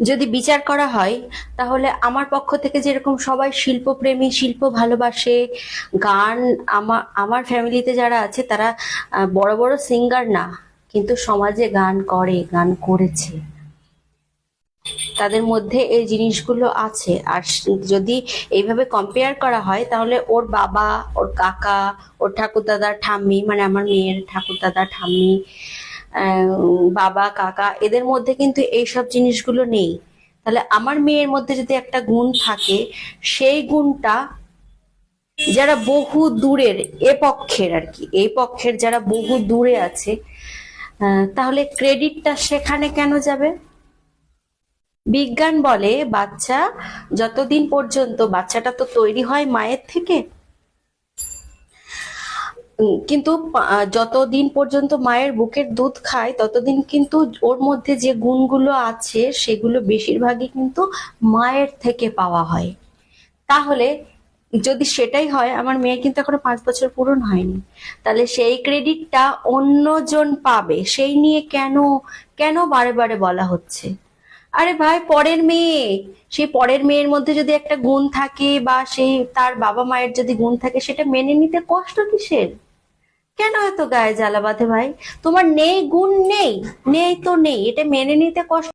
যদি বিচার করা হয় তাহলে আমার পক্ষ থেকে যেরকম সবাই শিল্পপ্রেমী, শিল্প ভালোবাসে, গান, আমার আমার ফ্যামিলিতে যারা আছে তারা বড় বড় সিঙ্গার না, কিন্তু সমাজে গান করে, গান করেছে, তাদের মধ্যে এই জিনিসগুলো আছে। আর যদি এইভাবে কম্পেয়ার করা হয় তাহলে ওর বাবা, ওর কাকা, ওর ঠাকুরদাদা ঠাম্মি, মানে আমার মেয়ের ঠাকুরদাদা ঠাম্মি, বাবা কাকা, এদের মধ্যে কিন্তু এইসব জিনিসগুলো নেই। তাহলে আমার মেয়ের মধ্যে যদি একটা গুণ থাকে, সেই গুণটা যারা বহু দূরের, এ পক্ষের আর কি, এই পক্ষের যারা বহু দূরে আছে, তাহলে ক্রেডিটটা সেখানে কেন যাবে? বিজ্ঞান বলে বাচ্চা যতদিন পর্যন্ত, বাচ্চাটা তো তৈরি হয় মায়ের থেকে, কিন্তু যতদিন পর্যন্ত মায়ের বুকের দুধ খায় ততদিন কিন্তু ওর মধ্যে যে গুণগুলো আছে সেগুলো বেশিরভাগই কিন্তু মায়ের থেকে পাওয়া হয়। তাহলে যদি সেটাই হয়, আমার মেয়ে কিন্তু এখনো 5 বছর পূরণ হয়নি, তাহলে সেই ক্রেডিটটা অন্যজন পাবে, সেই নিয়ে কেন কেন বারে বারে বলা হচ্ছে? আরে ভাই, পরের মেয়ে, সেই পরের মেয়ের মধ্যে যদি একটা গুণ থাকে বা সেই তার বাবা মায়ের যদি গুণ থাকে, সেটা মেনে নিতে কষ্ট কিসের? কেন এত গায়ে জ্বালা বাঁধে ভাই? তোমার নেই গুণ, নেই, নেই তো নেই, এটা মেনে নিতে কষ্ট।